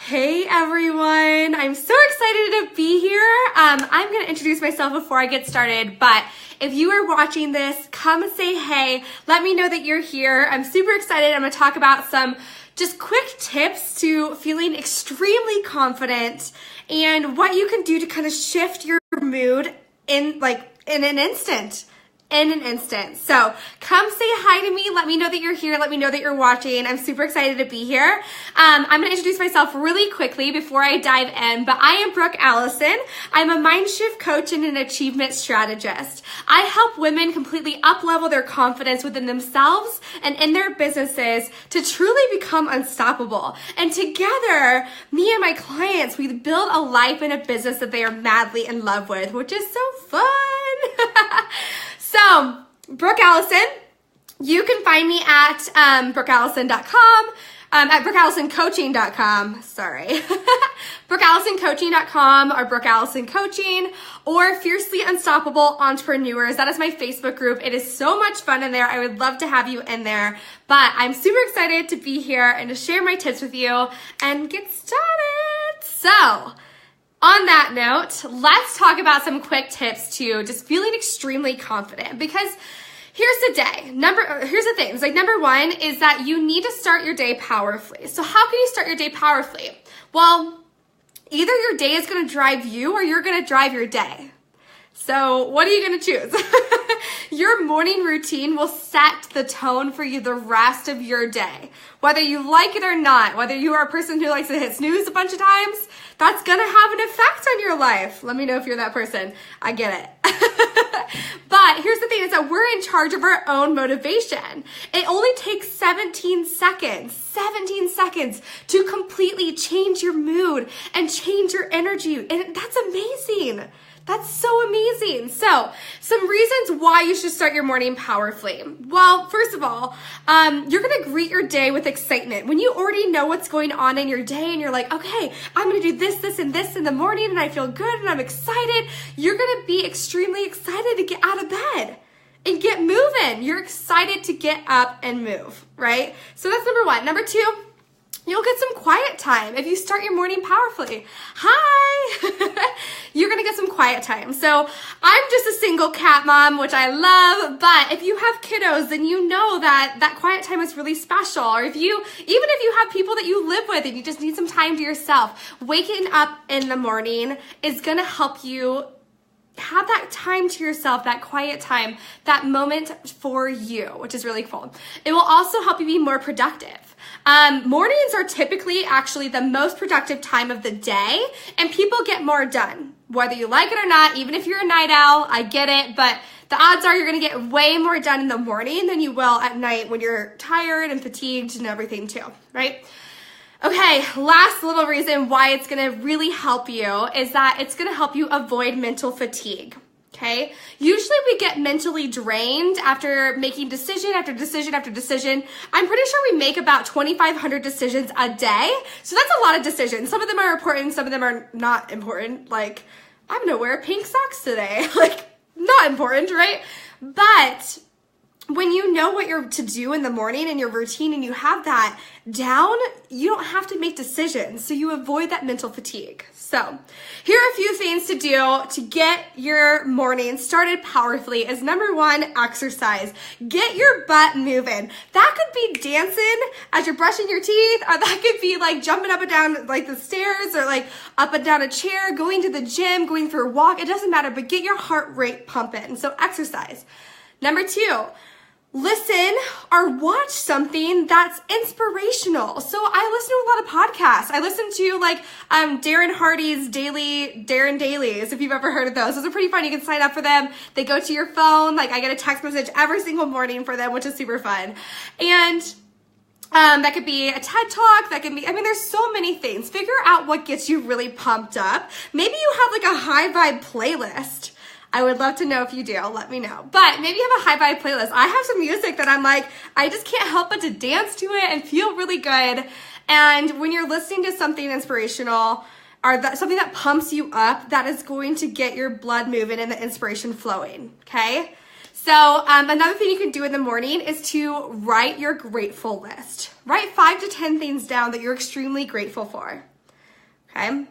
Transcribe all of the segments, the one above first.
Hey everyone, I'm so excited to be here. I'm going to introduce myself before I get started, but if you are watching this, come and say hey. Let me know that you're here. I'm super excited. I'm going to talk about some just quick tips to feeling extremely confident and what you can do to kind of shift your mood in an instant. So come say hi to me. Let me know that you're here. Let me know that you're watching. I'm super excited to be here. I'm going to introduce myself really quickly before I dive in, but I am Brooke Allison. I'm a mind shift coach and an achievement strategist. I help women completely up-level their confidence within themselves and in their businesses to truly become unstoppable. And together, me and my clients, we build a life and a business that they are madly in love with, which is so fun. So, Brooke Allison, you can find me at brookeallison.com, at brookeallisoncoaching.com, sorry, brookeallisoncoaching.com or Brooke Allison Coaching, or Fiercely Unstoppable Entrepreneurs. That is my Facebook group. It is so much fun in there. I would love to have you in there, but I'm super excited to be here and to share my tips with you and get started. So, on that note, let's talk about some quick tips to just feeling extremely confident, because here's the thing. It's like number one is that you need to start your day powerfully. So how can you start your day powerfully? Well, either your day is going to drive you or you're going to drive your day. So what are you going to choose? Your morning routine will set the tone for you the rest of your day. Whether you like it or not, whether you are a person who likes to hit snooze a bunch of times, that's going to have an effect on your life. Let me know if you're that person. I get it. But here's the thing is that we're in charge of our own motivation. It only takes 17 seconds to completely change your mood and change your energy. And that's amazing. That's so amazing. So, some reasons why you should start your morning powerfully. Well, first of all, you're going to greet your day with excitement. When you already know what's going on in your day and you're like, okay, I'm going to do this, and this in the morning and I feel good and I'm excited, you're going to be extremely excited to get out of bed and get moving. You're excited to get up and move, right? So that's number one. Number two, you'll get some quiet time if you start your morning powerfully. Hi! You're going to get some quiet time. So I'm just a single cat mom, which I love, but if you have kiddos, then you know that quiet time is really special. Or even if you have people that you live with and you just need some time to yourself, waking up in the morning is going to help you have that time to yourself, that quiet time, that moment for you, which is really cool. It will also help you be more productive. Mornings are typically actually the most productive time of the day, and people get more done. Whether you like it or not, even if you're a night owl, I get it, but the odds are you're going to get way more done in the morning than you will at night when you're tired and fatigued and everything too, right? Okay, last little reason why it's going to really help you is that it's going to help you avoid mental fatigue. Okay? Usually we get mentally drained after making decision after decision after decision. I'm pretty sure we make about 2,500 decisions a day. So that's a lot of decisions. Some of them are important, some of them are not important. Like, I'm gonna wear pink socks today. Like, not important, right? But when you know what you're to do in the morning and your routine and you have that down, you don't have to make decisions. So you avoid that mental fatigue. So here are a few things to do to get your morning started powerfully is number one, exercise. Get your butt moving. That could be dancing as you're brushing your teeth, or that could be like jumping up and down like the stairs, or like up and down a chair, going to the gym, going for a walk. It doesn't matter, but get your heart rate pumping. So exercise. Number two, listen or watch something that's inspirational. So I listen to a lot of podcasts. I listen to like Darren Hardy's Darren Dailies, if you've ever heard of those. Those are pretty fun. You can sign up for them. They go to your phone. Like I get a text message every single morning for them, which is super fun. And that could be a TED Talk. That can be, there's so many things. Figure out what gets you really pumped up. Maybe you have like a high vibe playlist. I would love to know if you do. Let me know. But maybe you have a high vibe playlist. I have some music that I'm like, I just can't help but to dance to it and feel really good. And when you're listening to something inspirational or something that pumps you up, that is going to get your blood moving and the inspiration flowing, okay? So another thing you can do in the morning is to write your grateful list. Write 5 to 10 things down that you're extremely grateful for. okay?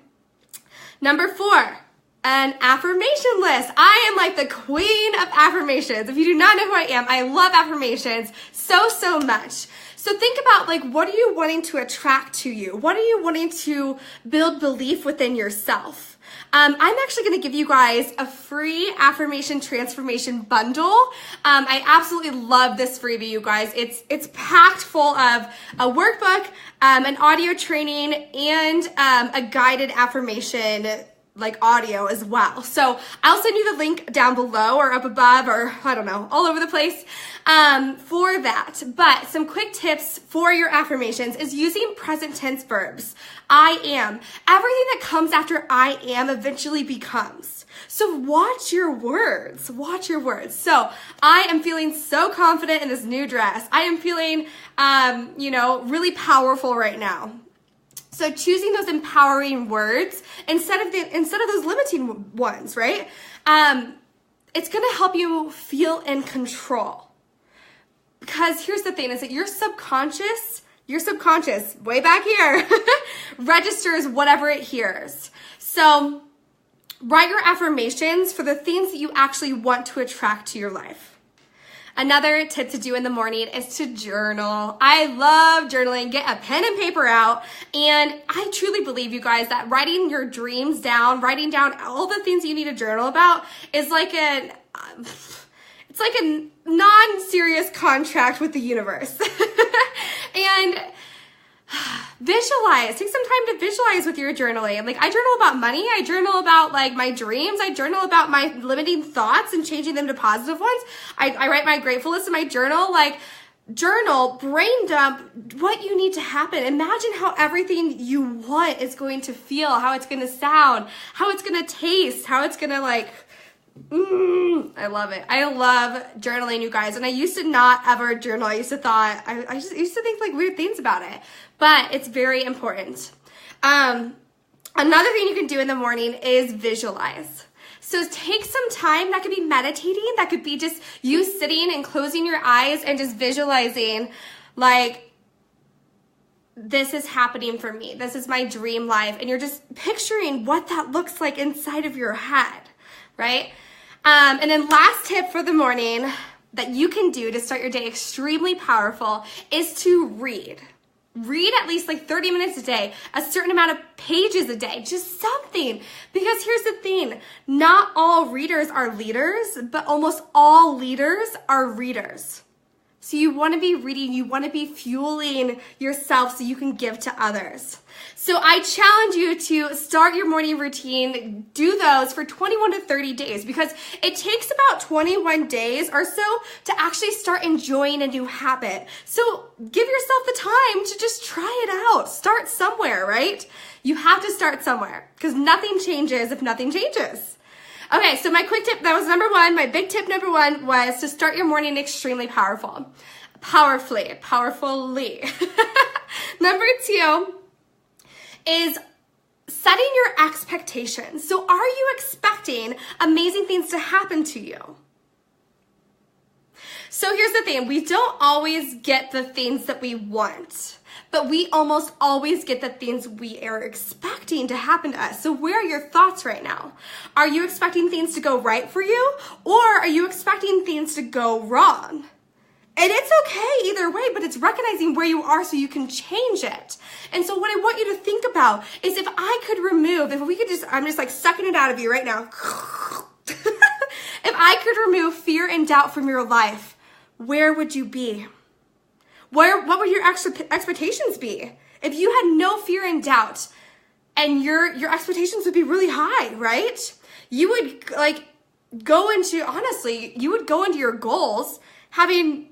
Number 4, an affirmation list. I am like the queen of affirmations. If you do not know who I am, I love affirmations so much. So think about, like, what are you wanting to attract to you? What are you wanting to build belief within yourself? I'm actually going to give you guys a free affirmation transformation bundle. I absolutely love this freebie, you guys. It's packed full of a workbook, an audio training, and a guided affirmation like audio as well. So I'll send you the link down below or up above or I don't know, all over the place for that. But some quick tips for your affirmations is using present tense verbs. I am. Everything that comes after I am eventually becomes. So watch your words. Watch your words. So I am feeling so confident in this new dress. I am feeling, really powerful right now. So choosing those empowering words instead of those limiting ones, right? It's going to help you feel in control. Because here's the thing, is that your subconscious way back here registers whatever it hears. So write your affirmations for the things that you actually want to attract to your life. Another tip to do in the morning is to journal. I love journaling. Get a pen and paper out. And I truly believe, you guys, that writing your dreams down, writing down all the things you need to journal about is like a non-serious contract with the universe. And visualize. Take some time to visualize with your journaling. Like, I journal about money. I journal about like my dreams. I journal about my limiting thoughts and changing them to positive ones. I write my grateful list in my journal. Like, journal, brain dump what you need to happen. Imagine how everything you want is going to feel, how it's going to sound, how it's going to taste, how it's going to like, I love it. I love journaling, you guys. And I used to not ever journal. I used to think like weird things about it, but it's very important. Another thing you can do in the morning is visualize. So take some time. That could be meditating. That could be just you sitting and closing your eyes and just visualizing, like, this is happening for me. This is my dream life. And you're just picturing what that looks like inside of your head, right? And then last tip for the morning that you can do to start your day extremely powerful is to read. Read at least like 30 minutes a day, a certain amount of pages a day, just something. Because here's the thing, not all readers are leaders, but almost all leaders are readers. So you want to be reading, you want to be fueling yourself so you can give to others. So I challenge you to start your morning routine, do those for 21 to 30 days because it takes about 21 days or so to actually start enjoying a new habit. So give yourself the time to just try it out. Start somewhere, right? You have to start somewhere because nothing changes if nothing changes. Okay, so my quick tip, that was number 1. My big tip number 1 was to start your morning extremely powerfully. Number 2 is setting your expectations. So are you expecting amazing things to happen to you? So here's the thing, we don't always get the things that we want, but we almost always get the things we are expecting to happen to us. So where are your thoughts right now? Are you expecting things to go right for you, or are you expecting things to go wrong? And it's okay either way, but it's recognizing where you are so you can change it. And so what I want you to think about is if we could just, I'm just like sucking it out of you right now. If I could remove fear and doubt from your life, where would you be? What would your expectations be? If you had no fear and doubt and your expectations would be really high, right? You would go into your goals having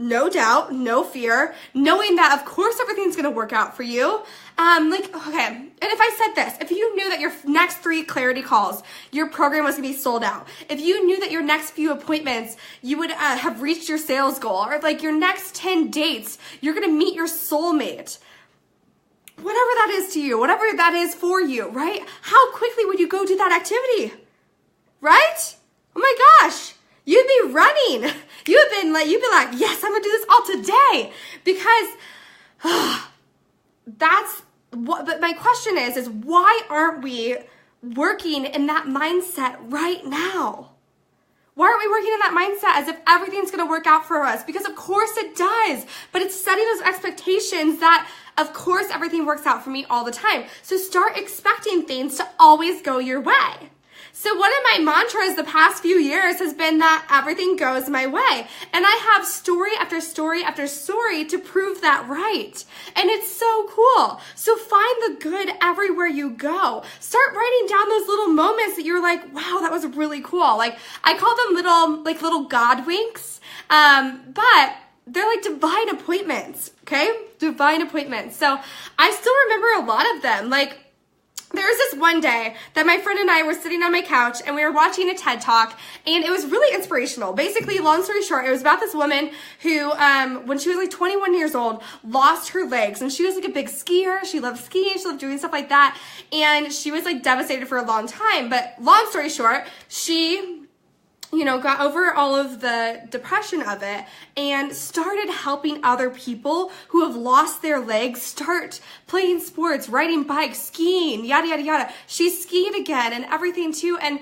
no doubt, no fear, knowing that of course everything's gonna work out for you. Okay, and if I said this, if you knew that your next 3 clarity calls, your program was gonna be sold out, if you knew that your next few appointments, you would have reached your sales goal, or like your next 10 dates, you're gonna meet your soulmate, whatever that is to you, whatever that is for you, right? How quickly would you go do that activity, right? Oh my gosh. You'd be running. You'd be like, yes, I'm gonna do this all today. Because but my question is why aren't we working in that mindset right now? Why aren't we working in that mindset as if everything's going to work out for us? Because of course it does, but it's setting those expectations that of course everything works out for me all the time. So start expecting things to always go your way. So one of my mantras the past few years has been that everything goes my way. And I have story after story after story to prove that right. And it's so cool. So find the good everywhere you go. Start writing down those little moments that you're like, wow, that was really cool. Like I call them little God winks. But they're like divine appointments, okay? Divine appointments. So I still remember a lot of them. Like, there was this one day that my friend and I were sitting on my couch and we were watching a TED Talk, and it was really inspirational. Basically, long story short, it was about this woman who, when she was like 21 years old, lost her legs, and she was like a big skier. She loved skiing, she loved doing stuff like that, and she was like devastated for a long time. But long story short, she got over all of the depression of it and started helping other people who have lost their legs start playing sports, riding bikes, skiing, yada, yada, yada. She skied again and everything too. And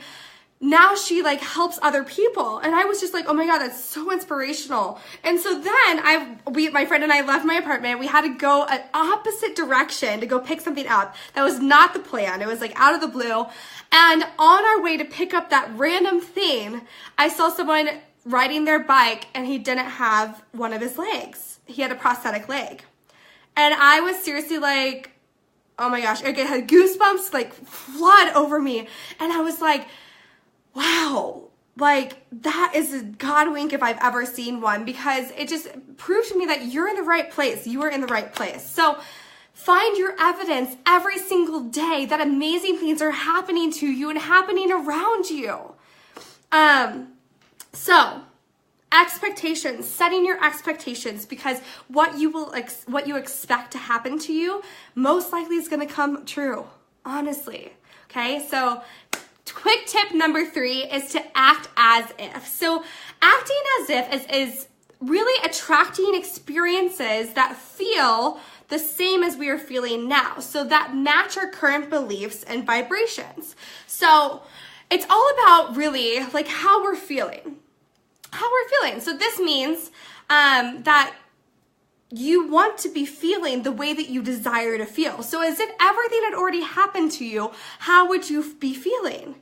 now she like helps other people. And I was just like, oh my God, that's so inspirational. And so then my friend and I left my apartment. We had to go an opposite direction to go pick something up. That was not the plan. It was like out of the blue. And on our way to pick up that random thing, I saw someone riding their bike and he didn't have one of his legs. He had a prosthetic leg. And I was seriously like, oh my gosh, I had goosebumps like flood over me. And I was like, wow, like that is a God wink if I've ever seen one, because it just proves to me that you're in the right place. You are in the right place. So find your evidence every single day that amazing things are happening to you and happening around you. So expectations, setting your expectations, because what you expect to happen to you most likely is going to come true, honestly. Okay, so quick tip number 3 is to act as if. So acting as if is really attracting experiences that feel the same as we are feeling now, so that match our current beliefs and vibrations. So it's all about really like how we're feeling. So this means that you want to be feeling the way that you desire to feel. So as if everything had already happened to you, how would you be feeling?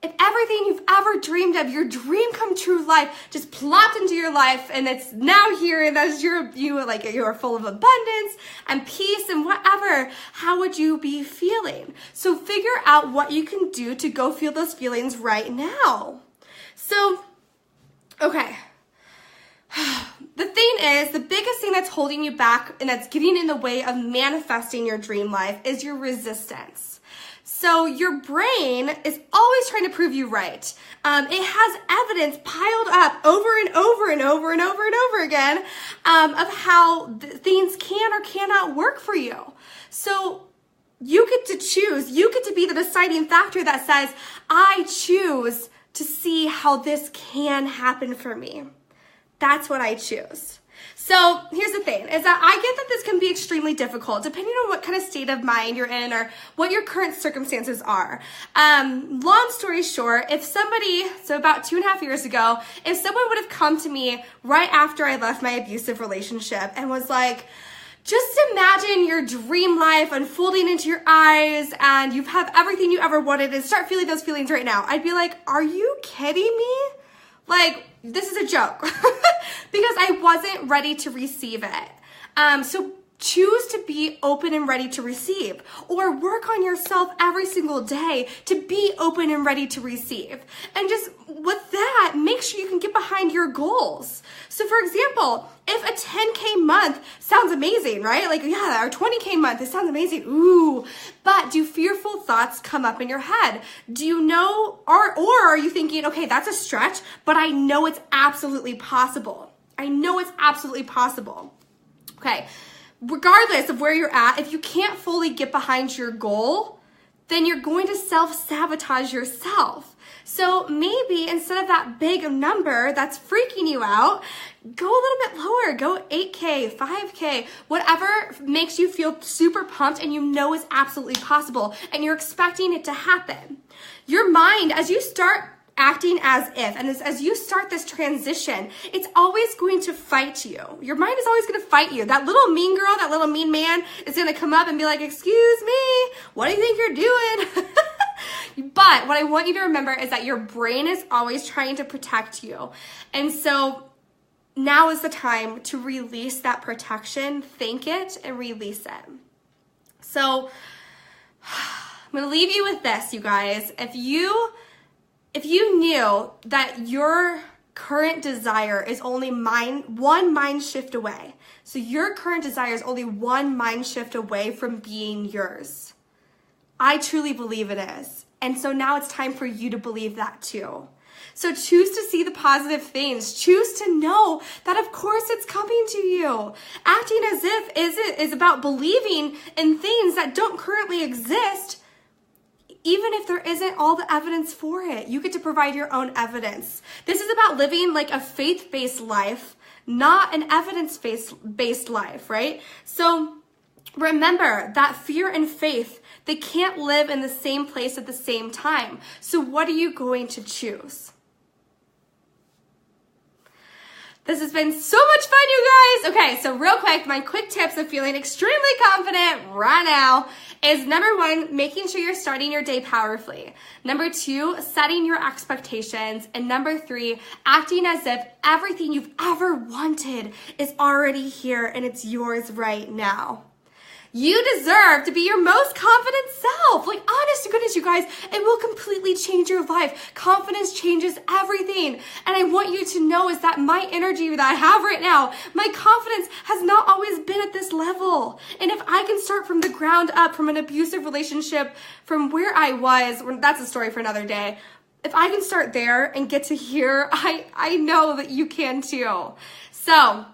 If everything you've ever dreamed of, your dream come true life, just plopped into your life and it's now here, and as you are full of abundance and peace and whatever, how would you be feeling? So figure out what you can do to go feel those feelings right now. So, okay. The thing is, the biggest thing that's holding you back and that's getting in the way of manifesting your dream life is your resistance. So your brain is always trying to prove you right. It has evidence piled up over and over and over and over and over again of how things can or cannot work for you. So you get to choose. You get to be the deciding factor that says, I choose to see how this can happen for me. That's what I choose. So here's the thing, is that I get that this can be extremely difficult depending on what kind of state of mind you're in or what your current circumstances are. Long story short, so about 2.5 years ago, if someone would have come to me right after I left my abusive relationship and was like, just imagine your dream life unfolding into your eyes and you have everything you ever wanted and start feeling those feelings right now, I'd be like, are you kidding me? Like, this is a joke because I wasn't ready to receive it. So choose to be open and ready to receive, or work on yourself every single day to be open and ready to receive. And just with that, make sure you can get behind your goals. So for example, if a 10K month sounds amazing, right? Like, yeah, or 20K month, it sounds amazing. Ooh, but do fearful thoughts come up in your head? Do you know, or are you thinking, okay, that's a stretch, but I know it's absolutely possible. I know it's absolutely possible. Okay. Regardless of where you're at, if you can't fully get behind your goal, then you're going to self-sabotage yourself. So maybe instead of that big number that's freaking you out, go a little bit lower. Go 8K, 5K, whatever makes you feel super pumped and you know is absolutely possible and you're expecting it to happen. Your mind, as you start acting as if, and as you start this transition, it's always going to fight you. Your mind is always going to fight you. That little mean girl, that little mean man is going to come up and be like, excuse me, what do you think you're doing? But what I want you to remember is that your brain is always trying to protect you. And so now is the time to release that protection, thank it, and release it. So I'm going to leave you with this, you guys. If you knew that your current desire is only one mind shift away, so your current desire is only one mind shift away from being yours, I truly believe it is. And so now it's time for you to believe that too. So choose to see the positive things. Choose to know that of course it's coming to you. Acting as if is about believing in things that don't currently exist. Even if there isn't all the evidence for it, you get to provide your own evidence. This is about living like a faith-based life, not an evidence-based life, right? So remember that fear and faith, they can't live in the same place at the same time. So what are you going to choose? This has been so much fun, you guys. Okay, so real quick, my quick tips of feeling extremely confident right now is number 1, making sure you're starting your day powerfully. Number 2, setting your expectations. And number 3, acting as if everything you've ever wanted is already here and it's yours right now. You deserve to be your most confident self. Like, honest to goodness, you guys, it will completely change your life. Confidence changes everything. And I want you to know is that my energy that I have right now, my confidence has not always been at this level. And if I can start from the ground up, from an abusive relationship, from where I was, that's a story for another day. If I can start there and get to here, I know that you can too. So,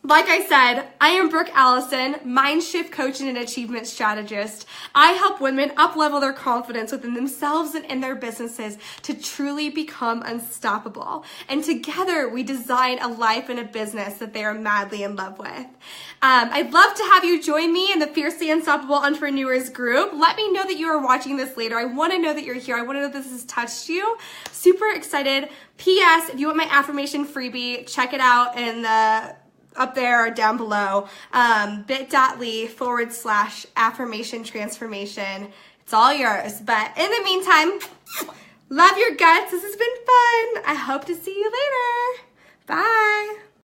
like I said, I am Brooke Allison, Mind Shift Coach and Achievement Strategist. I help women up-level their confidence within themselves and in their businesses to truly become unstoppable. And together, we design a life and a business that they are madly in love with. I'd love to have you join me in the Fiercely Unstoppable Entrepreneurs group. Let me know that you are watching this later. I want to know that you're here. I want to know that this has touched you. Super excited. P.S. If you want my affirmation freebie, check it out in the up there or down below, bit.ly/affirmation transformation. It's all yours. But in the meantime, love your guts. This has been fun. I hope to see you later. Bye.